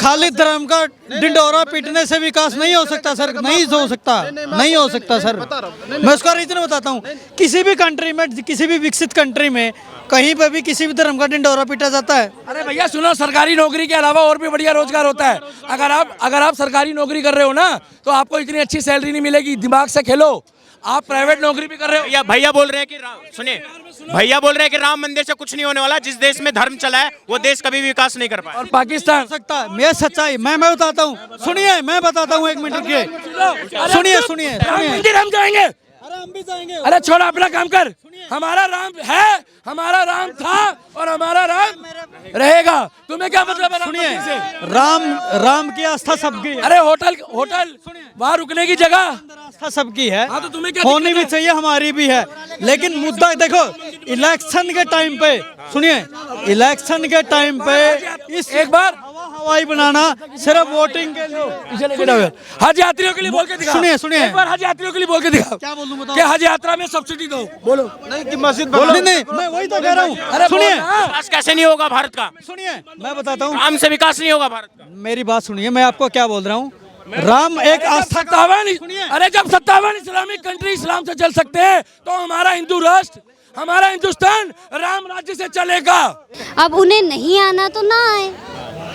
खाली धर्म का ढिंढोरा पीटने से विकास नहीं हो सकता सर, नहीं हो सकता, नहीं हो सकता सर। मैं उसका रीजन बताता हूँ। किसी भी कंट्री में, किसी भी विकसित कंट्री में कहीं पर भी किसी भी धर्म का ढिंढोरा पीटा जाता है। अरे भैया सुनो, सरकारी नौकरी के अलावा और भी बढ़िया रोजगार होता है। अगर आप सरकारी नौकरी कर रहे हो ना, तो आपको इतनी अच्छी सैलरी नहीं मिलेगी। दिमाग से खेलो। आप प्राइवेट नौकरी भी कर रहे हो। या भैया बोल रहे हैं कि सुनिए, भैया बोल रहे हैं कि राम मंदिर से कुछ नहीं होने वाला। जिस देश में धर्म चला है वो देश कभी विकास नहीं कर पाया। और पाकिस्तान सकता है। ये सच्चाई मैं बताता हूँ। सुनिए, मैं बताता हूँ, एक मिनट के सुनिए, सुनिए, राम मंदिर हम जाएंगे। अरे हम भी जाएंगे। अरे छोड़, अपना काम कर। हमारा राम है, हमारा राम था और हमारा राम रहेगा। तुम्हें क्या मतलब है? सुनिए, राम की आस्था सबकी है। अरे होटल वहाँ रुकने की जगह आस्था सबकी है। हाँ, तो तुम्हें क्या होनी दिक्कत भी है? चाहिए, हमारी भी है। लेकिन मुद्दा देखो, इलेक्शन के टाइम पे, सुनिए, इलेक्शन के टाइम पे इस एक बार हवाई बनाना सिर्फ वोटिंग के लिए। हज यात्रियों के लिए बोल के दिखा। सुनिए। एक बार हज यात्रियों के लिए बोल के दिखा। क्या बोलूं बताओ? कि हज यात्रा में सब्सिडी दो। बोलो। नहीं कि मस्जिद बोलो। नहीं, मैं वही तो कह रहा हूँ। अरे सुनिए, विकास कैसे नहीं होगा भारत का? सुनिए, मैं बताता हूँ। राम से विकास नहीं होगा भारत का। मेरी बात सुनिए, मैं आपको क्या बोल रहा हूँ। राम एक आस्था का। 57 अरे जब 57 इस्लामिक कंट्री इस्लाम से चल सकते हैं, तो हमारा हिंदू राष्ट्र, हमारा हिंदुस्तान राम राज्य से चलेगा। अब उन्हें नहीं आना तो ना आए।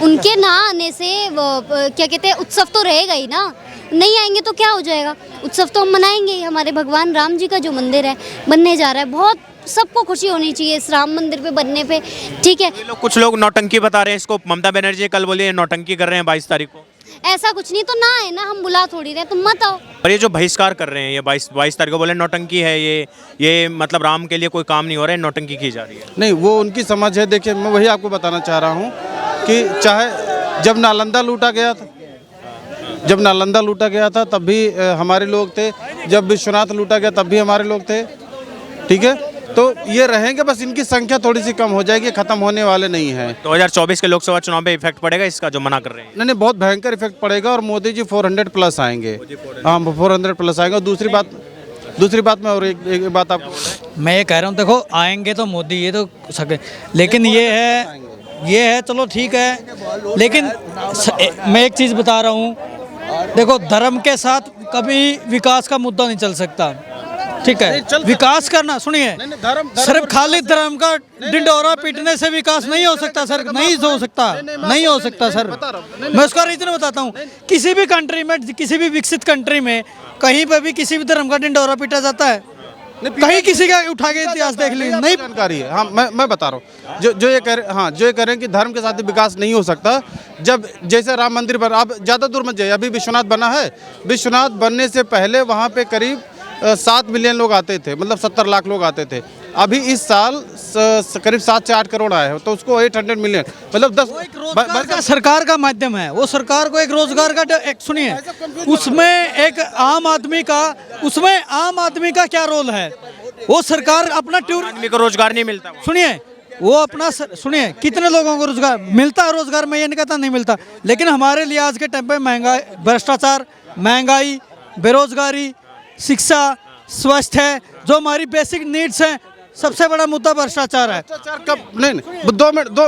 उनके ना आने से वो क्या कहते हैं, उत्सव तो रहेगा ही ना। नहीं आएंगे तो क्या हो जाएगा? उत्सव तो हम मनाएंगे ही। हमारे भगवान राम जी का जो मंदिर है बनने जा रहा है, बहुत सबको खुशी होनी चाहिए इस राम मंदिर पे बनने पे। ठीक है, कुछ लोग नौटंकी बता रहे हैं इसको। ममता बनर्जी कल बोली नौटंकी कर रहे हैं 22 तारीख को। ऐसा कुछ नहीं, तो ना आए ना, हम बुला थोड़ी रहे, तुम मत आओ। और ये जो बहिष्कार कर रहे हैं, ये 22 तारीख को बोले नौटंकी है, ये मतलब राम के लिए कोई काम नहीं हो रहा है, नौटंकी की जा रही है। नहीं, वो उनकी समझ है। देखिए, मैं वही आपको बताना चाह रहा हूँ कि चाहे जब नालंदा लूटा गया था, तब भी हमारे लोग थे। जब विश्वनाथ लूटा गया तब भी हमारे लोग थे। ठीक है, तो ये रहेंगे, बस इनकी संख्या थोड़ी सी कम हो जाएगी, खत्म होने वाले नहीं है। 2024 के लोकसभा चुनाव पे इफेक्ट पड़ेगा इसका, जो मना कर रहे हैं? नहीं, बहुत भयंकर इफेक्ट पड़ेगा। और मोदी जी 400 प्लस आएंगे। हाँ, 400 प्लस आएंगे। और दूसरी बात मैं और एक बात आपको मैं ये कह रहा हूँ, देखो आएंगे तो मोदी, ये तो सके, लेकिन ये है चलो ठीक है। लेकिन मैं एक चीज़ बता रहा हूँ, देखो धर्म के साथ कभी विकास का मुद्दा नहीं चल सकता। ठीक है, विकास करना, सुनिए, सिर्फ खाली धर्म का ढिंढोरा पीटने से विकास नहीं हो सकता सर, नहीं हो सकता, नहीं हो सकता सर। मैं उसका रीजन बताता हूँ। किसी भी कंट्री में, किसी भी विकसित कंट्री में कहीं पर भी किसी भी धर्म का ढिंढोरा पीटा जाता है? कहीं किसी का उठा के इतिहास देख लीजिए, नहीं जानकारी है। हाँ, मैं बता रहा हूँ। जो ये कह रहे हैं कि धर्म के साथ विकास नहीं हो सकता। जब जैसे राम मंदिर बना, आप ज़्यादा दूर मत जाइए, अभी विश्वनाथ बना है। विश्वनाथ बनने से पहले वहाँ पे करीब 7 मिलियन लोग आते थे, मतलब 70 लाख लोग आते थे। अभी इस साल करीब 7 से 8 करोड़ आए हैं, तो उसको 800 मिलियन, मतलब 10 सरकार का माध्यम है। वो सरकार को एक रोजगार का एक, सुनिए, उसमें एक आम आदमी का क्या रोल है? वो सरकार अपना आदमी को रोजगार नहीं मिलता। सुनिए, वो अपना सुनिए, कितने लोगों को रोजगार मिलता है? रोजगार मैं ये नहीं कहता नहीं मिलता, लेकिन हमारे लिए आज के टाइम पे महंगाई, भ्रष्टाचार, महंगाई, बेरोजगारी, शिक्षा, स्वास्थ्य है, जो हमारी बेसिक नीड्स हैं, सबसे बड़ा मुद्दा भ्रष्टाचार है। भ्रष्टाचार कब? नहीं,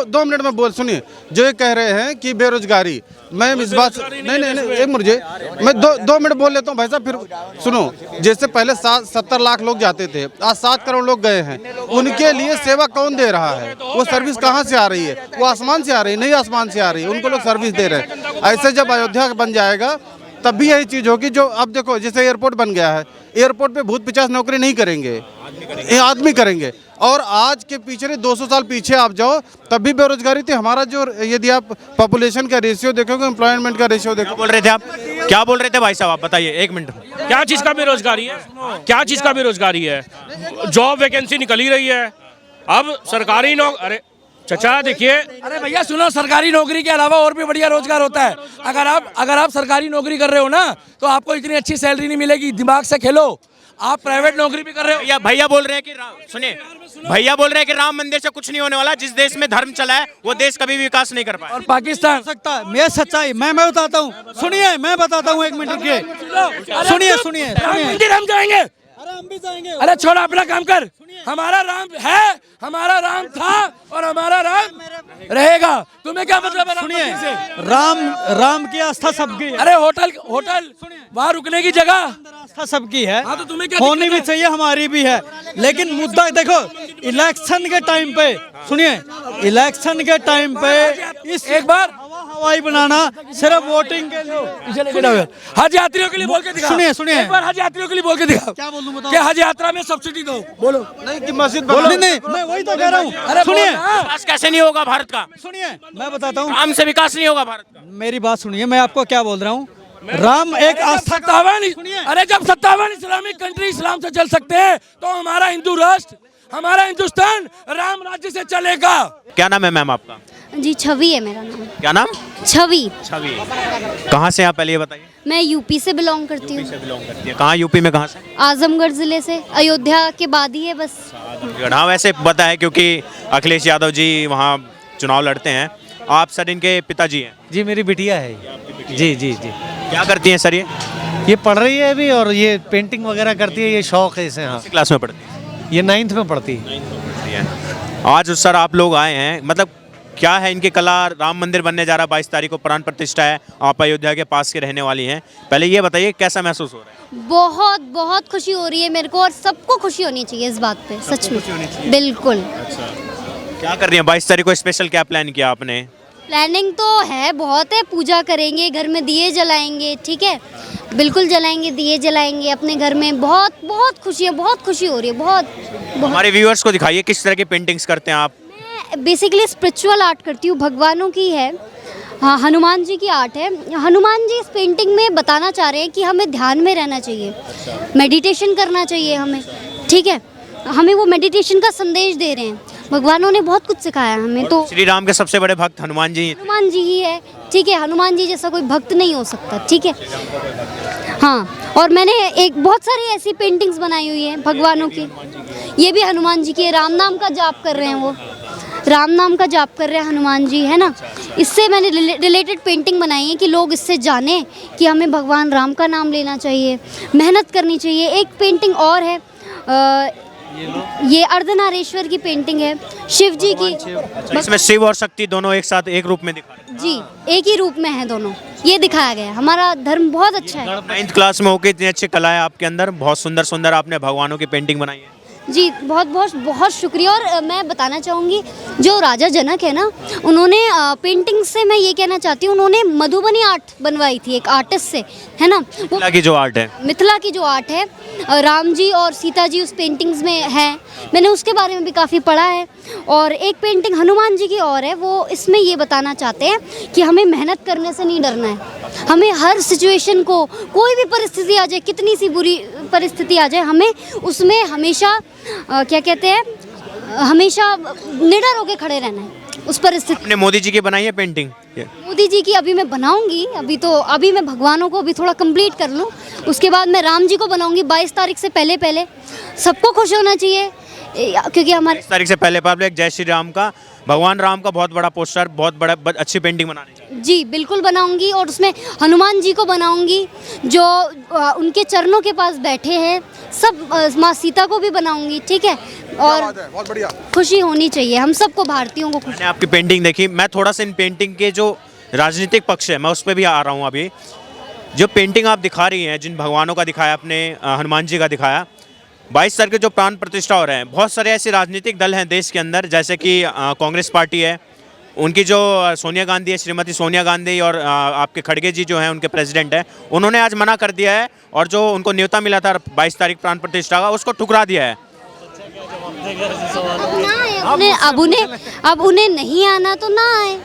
2 मिनट में बोल सुनिए। जो ये कह रहे हैं कि बेरोजगारी, मैं इस बात नहीं, एक मुझे मैं 2 मिनट बोल लेता हूँ भाई साहब, फिर सुनो। जैसे पहले 70 लाख लोग जाते थे, आज 7 करोड़ लोग गए हैं। उनके लिए सेवा कौन दे रहा है? वो सर्विस कहाँ से आ रही है? वो आसमान से आ रही है? नहीं, आसमान से आ रही है। उनको लोग सर्विस दे रहे हैं। ऐसे जब अयोध्या बन जाएगा तब भी यही चीज़ होगी। जो अब देखो, जैसे एयरपोर्ट बन गया है, एयरपोर्ट पे भूत पिचास नौकरी नहीं करेंगे, ये आदमी करेंगे। और आज के पीछे 200 साल पीछे आप जाओ, तब भी बेरोजगारी थी। हमारा जो, यदि आप पॉपुलेशन का रेशियो देखोगे, एम्प्लॉयमेंट का रेशियो देखो। बोल रहे थे आप, क्या बोल रहे थे भाई साहब? आप बताइए, 1 मिनट। क्या चीज़ का बेरोजगारी है? क्या चीज़ का बेरोजगारी है? जॉब वैकेंसी निकल ही रही है। अब सरकारी अरे चचा देखिए, अरे भैया सुनो, सरकारी नौकरी के अलावा और भी बढ़िया रोजगार होता है। अगर आप सरकारी नौकरी कर रहे हो ना, तो आपको इतनी अच्छी सैलरी नहीं मिलेगी। दिमाग से खेलो। आप प्राइवेट नौकरी भी कर रहे हो। या भैया बोल रहे हैं कि सुनिए, भैया बोल रहे हैं कि राम मंदिर से कुछ नहीं होने वाला। जिस देश में धर्म चला है वो देश कभी विकास नहीं कर पाया। और पाकिस्तान सकता है। ये सच्चाई मैं बताता हूँ। सुनिए, मैं बताता हूँ, एक मिनट के सुनिए, राम मंदिर हम जाएंगे। अरे हम भी जाएंगे। अरे छोड़, अपना काम कर। हमारा राम है, हमारा राम था और हमारा राम रहेगा। तुम्हें क्या मतलब है राम सुनिए, मंदिर से? राम की आस्था सबकी है। अरे होटल वहाँ रुकने की जगह आस्था सबकी है, हाँ, तो तुम्हें क्या होनी दिक्कत भी है? चाहिए, हमारी भी है। लेकिन मुद्दा देखो, इलेक्शन के टाइम पे, सुनिए, इलेक्शन के टाइम पे इस एक बार हवाई बनाना सिर्फ वोटिंग के लिए। पीछे लेके जाओ यार। हज यात्रियों के लिए बोल के दिखा। सुनिए। एक बार हज यात्रियों के लिए बोल के दिखा। क्या बोलूं बताओ? कि हज यात्रा में सब्सिडी दो, बोलो। नहीं कि मस्जिद नहीं नहीं, मैं वही तो कह रहा हूँ। अरे सुनिए, विकास कैसे नहीं होगा भारत का? सुनिए, मैं बताता हूँ, राम से विकास नहीं होगा भारत का। मेरी बात सुनिए, मैं आपको क्या बोल रहा हूँ। राम एक आस्था का, 57 अरे जब 57 इस्लामिक कंट्री इस्लाम से चल सकते हैं तो हमारा हिंदू राष्ट्र, हमारा हिंदुस्तान राम राज्य से चलेगा। क्या नाम है मैम आपका? जी छवि है मेरा नाम। क्या नाम? छवि। छवि। कहाँ से आप पहले ये बताइए? मैं यूपी से बिलोंग करती हूँ। से बिलोंग करती है। कहाँ यूपी में, कहाँ से? आजमगढ़ जिले से, अयोध्या के बाद ही है बस। हाँ वैसे पता है क्योंकि अखिलेश यादव जी वहाँ चुनाव लड़ते हैं। आप सर इनके पिताजी हैं? जी मेरी बिटिया है। जी जी जी, क्या करती हैं सर ये पढ़ रही है अभी और ये पेंटिंग वगैरह करती है, ये शौक है इसे। हाँ, किस क्लास में पढ़ती हैं? ये 9th में पढ़ती है। आज सर आप लोग आए हैं, मतलब क्या है इनकी कला? राम मंदिर बनने जा रहा है, 22 तारीख को प्राण प्रतिष्ठा है। आप अयोध्या के पास के रहने वाली हैं, पहले ये बताइए कैसा महसूस हो रहा है? बहुत बहुत खुशी हो रही है मेरे को, और सबको खुशी होनी चाहिए इस बात पे, सच में बिल्कुल। क्या कर रही हैं 22 तारीख को? स्पेशल क्या प्लान किया आपने? प्लानिंग तो है, बहुत है। पूजा करेंगे, घर में दिए जलाएंगे, ठीक है, बिल्कुल जलाएंगे, दिए जलाएंगे अपने घर में। बहुत बहुत खुशी है, बहुत खुशी हो रही है, बहुत। हमारे व्यूअर्स को दिखाइए किस तरह की पेंटिंग्स करते हैं आप। मैं बेसिकली स्पिरिचुअल आर्ट करती हूँ, भगवानों की है। हाँ, हनुमान जी की आर्ट है। हनुमान जी इस पेंटिंग में बताना चाह रहे हैं कि हमें ध्यान में रहना चाहिए, मेडिटेशन करना चाहिए हमें, ठीक है। हमें वो मेडिटेशन का संदेश दे रहे हैं। भगवानों ने बहुत कुछ सिखाया हमें। तो श्री राम के सबसे बड़े भक्त हनुमान जी हैं। हनुमान जी ही है, ठीक है। हनुमान जी जैसा कोई भक्त नहीं हो सकता, ठीक है। हाँ, और मैंने एक बहुत सारी ऐसी पेंटिंग्स बनाई हुई हैं भगवानों की। ये भी हनुमान जी की है, राम नाम का जाप कर रहे हैं वो, राम नाम का जाप कर रहे हैं हनुमान जी, है ना। इससे मैंने रिलेटेड पेंटिंग बनाई है कि लोग इससे जाने कि हमें भगवान राम का नाम लेना चाहिए, मेहनत करनी चाहिए। एक पेंटिंग और है, ये अर्धनारेश्वर की पेंटिंग है, शिव जी की। इसमें शिव और शक्ति दोनों एक साथ एक रूप में दिखा रहे हैं। जी, एक ही रूप में है दोनों, ये दिखाया गया है। हमारा धर्म बहुत अच्छा है। 9th क्लास में होकर इतनी अच्छी कला है आपके अंदर, बहुत सुंदर सुंदर आपने भगवानों की पेंटिंग बनाई है। जी, बहुत बहुत बहुत शुक्रिया। और मैं बताना चाहूँगी, जो राजा जनक है ना, उन्होंने पेंटिंग से, मैं ये कहना चाहती हूँ, उन्होंने मधुबनी आर्ट बनवाई थी एक आर्टिस्ट से, है ना। वो मिथिला की जो आर्ट है, मिथिला की जो आर्ट है, राम जी और सीता जी उस पेंटिंग्स में है। मैंने उसके बारे में भी काफ़ी पढ़ा है। और एक पेंटिंग हनुमान जी की और है, वो इसमें ये बताना चाहते हैं कि हमें मेहनत करने से नहीं डरना है। हमें हर सिचुएशन को, कोई भी परिस्थिति आ जाए, कितनी सी बुरी परिस्थिति आ जाए, हमें उसमें हमेशा क्या कहते हैं, हमेशा निडर होकर खड़े रहना है उस परिस्थिति। आपने मोदी जी की बनाई है पेंटिंग? मोदी जी की अभी मैं बनाऊंगी, अभी मैं भगवानों को अभी थोड़ा कंप्लीट कर लूँ, उसके बाद मैं राम जी को बनाऊंगी 22 तारीख से पहले पहले। सबको खुश होना चाहिए, क्योंकि हमारे 22 तारीख से पहले पब्लिक जय श्री राम का, भगवान राम का बहुत बड़ा पोस्टर, बहुत बड़ा अच्छी पेंटिंग बनानी चाहिए। जी बिल्कुल बनाऊंगी। और उसमें हनुमान जी को बनाऊंगी जो उनके चरणों के पास बैठे हैं, सब माँ सीता को भी बनाऊंगी, ठीक है। और बहुत बढ़िया। खुशी होनी चाहिए, हम सबको, भारतीयों को खुशी। मैंने आपकी पेंटिंग देखी, मैं थोड़ा सा इन पेंटिंग के जो राजनीतिक पक्ष है मैं उस पर भी आ रहा हूँ। अभी जो पेंटिंग आप दिखा रही हैं, जिन भगवानों का दिखाया आपने, हनुमान जी का दिखाया, 22 तारीख के जो प्राण प्रतिष्ठा हो रहे हैं, बहुत सारे ऐसे राजनीतिक दल हैं देश के अंदर, जैसे कि कांग्रेस पार्टी है, उनकी जो सोनिया गांधी है, श्रीमती सोनिया गांधी, और आपके खड़गे जी जो हैं उनके प्रेसिडेंट हैं, उन्होंने आज मना कर दिया है, और जो उनको न्योता मिला था 22 तारीख प्राण प्रतिष्ठा का, उसको ठुकरा दिया है। अब उन्हें नहीं आना तो ना आए,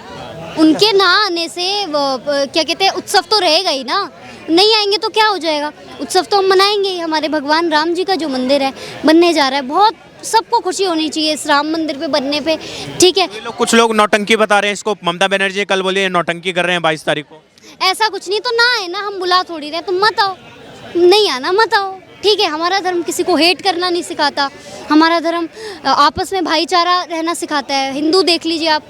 उनके ना आने से वो क्या कहते हैं, उत्सव तो रहेगा ही ना। नहीं आएंगे तो क्या हो जाएगा, उत्सव तो हम मनाएंगे ही। हमारे भगवान राम जी का जो मंदिर है बनने जा रहा है, बहुत सबको खुशी होनी चाहिए इस राम मंदिर पे बनने पे, ठीक है। कुछ लोग नौटंकी बता रहे हैं इसको, ममता बनर्जी कल बोली नौटंकी कर रहे हैं 22 तारीख को। ऐसा कुछ नहीं, तो ना आए ना, हम बुला थोड़ी रहे, तुम मत आओ, नहीं आना मत आओ, ठीक है, हमारा धर्म किसी को हेट करना नहीं सिखाता, हमारा धर्म आपस में भाईचारा रहना सिखाता है। हिंदू देख लीजिए आप,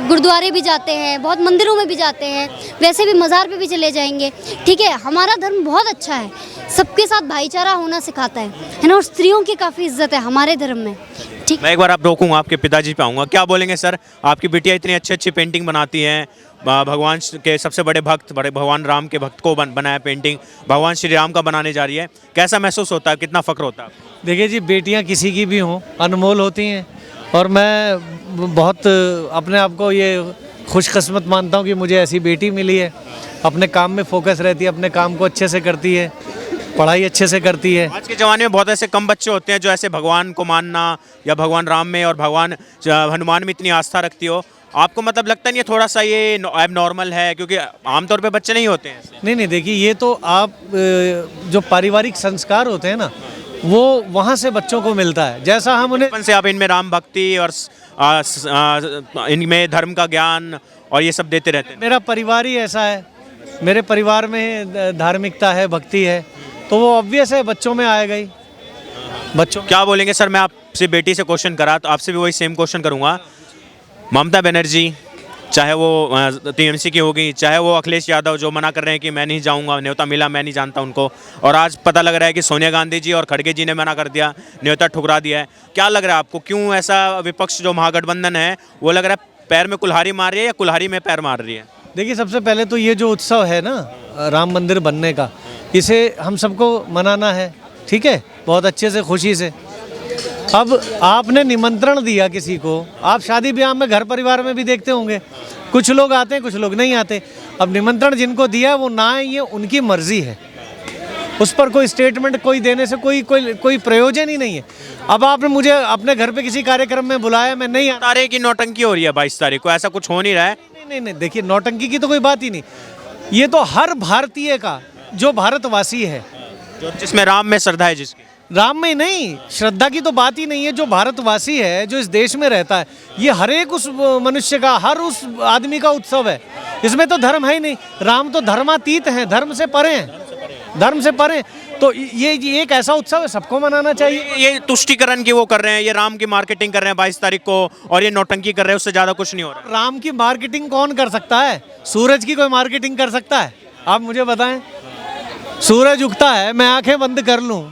गुरुद्वारे भी जाते हैं, बहुत मंदिरों में भी जाते हैं, वैसे भी मज़ार पे भी चले जाएंगे, ठीक है। हमारा धर्म बहुत अच्छा है, सबके साथ भाईचारा होना सिखाता है ना, और स्त्रियों की काफ़ी इज्जत है हमारे धर्म में, ठीक। मैं एक बार आप रोकूंगा, आपके पिताजी पे आऊँगा। क्या बोलेंगे सर, आपकी बिटिया इतनी अच्छी अच्छी पेंटिंग बनाती हैं, भगवान के सबसे बड़े भक्त, बड़े भगवान राम के भक्त को बनाया पेंटिंग, भगवान श्री राम का बनाने जा रही है, कैसा महसूस होता है, कितना फ़ख्र होता है? देखिए जी, बेटियां किसी की भी हों अनमोल होती हैं, और मैं बहुत अपने आप को ये खुशकिस्मत मानता हूँ कि मुझे ऐसी बेटी मिली है। अपने काम में फोकस रहती है, अपने काम को अच्छे से करती है, पढ़ाई अच्छे से करती है। आज के ज़माने में बहुत ऐसे कम बच्चे होते हैं जो ऐसे भगवान को मानना या भगवान राम में और भगवान हनुमान में इतनी आस्था रखती हो। आपको मतलब लगता नहीं है थोड़ा सा ये एब नॉर्मल है, क्योंकि आमतौर पे बच्चे नहीं होते हैं ऐसे? नहीं, देखिए, ये तो आप जो पारिवारिक संस्कार होते हैं ना, वो वहाँ से बच्चों को मिलता है। जैसा हम उन्हें बचपन से आप इनमें राम भक्ति और इनमें धर्म का ज्ञान और ये सब देते रहते हैं। मेरा परिवार ही ऐसा है, मेरे परिवार में धार्मिकता है, भक्ति है, तो वो ऑब्वियस है बच्चों में आएगा ही। बच्चों क्या बोलेंगे सर, मैं आपसे बेटी से क्वेश्चन करा तो आपसे भी वही सेम क्वेश्चन करूँगा। ममता बनर्जी, चाहे वो टीएमसी की होगी, चाहे वो अखिलेश यादव जो मना कर रहे हैं कि मैं नहीं जाऊंगा, न्योता मिला, मैं नहीं जानता उनको, और आज पता लग रहा है कि सोनिया गांधी जी और खड़गे जी ने मना कर दिया, न्योता ठुकरा दिया है। क्या लग रहा है आपको, क्यों ऐसा विपक्ष जो महागठबंधन है वो लग रहा है पैर में कुल्हाड़ी मार रही है या कुल्हाड़ी में पैर मार रही है? देखिए, सबसे पहले तो ये जो उत्सव है ना राम मंदिर बनने का, इसे हम सबको मनाना है, ठीक है, बहुत अच्छे से, खुशी से। अब आपने निमंत्रण दिया किसी को, आप शादी ब्याह में घर परिवार में भी देखते होंगे, कुछ लोग आते हैं, कुछ लोग नहीं आते। अब निमंत्रण जिनको दिया वो ना आए, ये उनकी मर्जी है, उस पर कोई स्टेटमेंट कोई देने से कोई प्रयोजन ही नहीं है। अब आपने मुझे अपने घर पे किसी कार्यक्रम में बुलाया, मैं नहीं आ तारे की नौटंकी हो रही है 22 तारीख को, ऐसा कुछ हो नहीं रहा है? नहीं, देखिए, नौटंकी की तो कोई बात ही नहीं। ये तो हर भारतीय का, जो भारतवासी है, जिसमें राम में श्रद्धा है, जिसकी राम में नहीं, श्रद्धा की तो बात ही नहीं है, जो भारतवासी है, जो इस देश में रहता है, ये हर एक उस मनुष्य का, हर उस आदमी का उत्सव है। इसमें तो धर्म है ही नहीं। राम तो धर्मातीत हैं, धर्म से परे हैं, धर्म से परे। तो ये एक ऐसा उत्सव है, सबको मनाना चाहिए। ये तुष्टिकरण की वो कर रहे हैं, ये राम की मार्केटिंग कर रहे हैं 22 तारीख को, और ये नौटंकी कर रहे हैं, उससे ज़्यादा कुछ नहीं हो रहा। राम की मार्केटिंग कौन कर सकता है? सूरज की कोई मार्केटिंग कर सकता है? आप मुझे बताएं। सूरज उगता है, मैं आंखें बंद कर लूं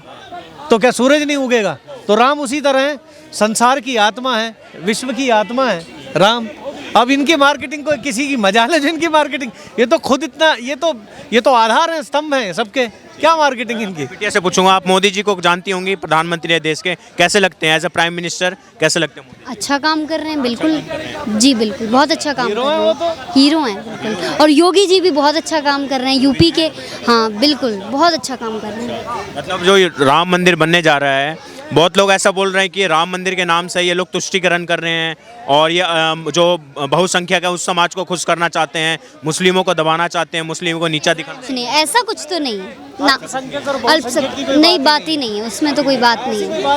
तो क्या सूरज नहीं उगेगा? तो राम उसी तरह है, संसार की आत्मा है, विश्व की आत्मा है राम। अब इनकी मार्केटिंग को किसी की मजाल है, जिनकी मार्केटिंग, ये तो खुद इतना, ये तो आधार है, स्तंभ है सबके, क्या मार्केटिंग इनकी? बिटिया से पूछूंगा, आप मोदी जी को जानती होंगी, प्रधानमंत्री है देश के, कैसे लगते हैं एज अ प्राइम मिनिस्टर, कैसे लगते हैं मोदी? अच्छा काम कर रहे हैं, बिल्कुल जी, बिल्कुल बहुत अच्छा काम कर रहे हैं, वो तो हीरो हैं बिल्कुल। और योगी जी भी बहुत अच्छा काम कर रहे हैं यूपी के, हाँ बिल्कुल बहुत अच्छा काम कर रहे हैं। मतलब जो ये राम मंदिर बनने जा रहा है, बहुत लोग ऐसा बोल रहे हैं कि ये राम मंदिर के नाम से ये लोग तुष्टिकरण कर रहे हैं, और ये जो बहुसंख्यक है उस समाज को खुश करना चाहते हैं, मुस्लिमों को दबाना चाहते हैं, मुस्लिमों को नीचा दिखाना। नहीं, ऐसा कुछ तो नहीं है ना, अल्पसंख्यक नहीं, बात ही नहीं है उसमें, तो कोई बात नहीं है।